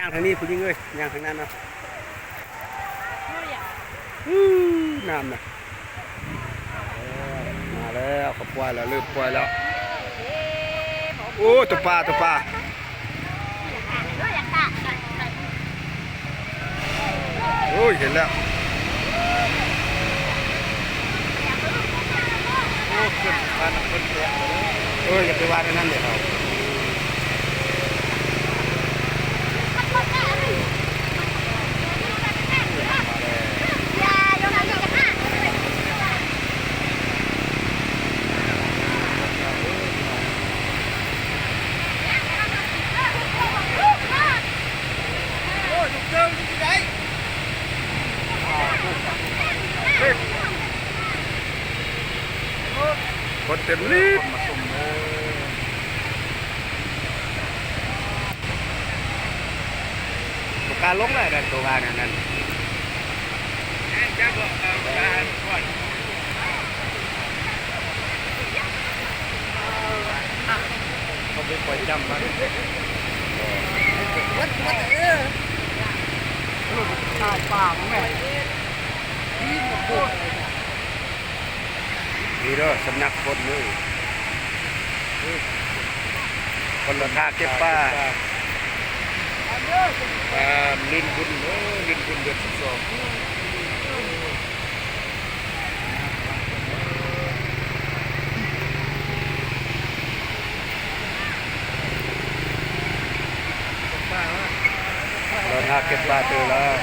ย่างทางนี้ผู้หญิงเอ้ยย่างทางนั้นเนาะน้ำนะมาแล้วเขาปล่อยแล้วเริ่มปล่อยแล้วโอ้ตัวปลาโอ้ยเห็นแล้วโอ้ขึ้นมาหนักขึ้นแรงเลยอย่าไปวาดนั่นเดี๋ยวเราคนเต็มรีบตัวการล้มเลยนะตัวการนั่นเขาไปปล่อยจำมาวัดชายป่าของแม่นี่เด้อสำนักคนเลยคนราคาเก็บป้าลินบุญลินบุญเดือน12ราคาเก็บป้าเจอแล้ว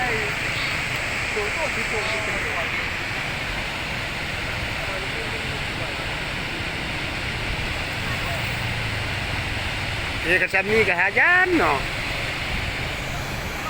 เอกสารนี้ก็หายานเนาะ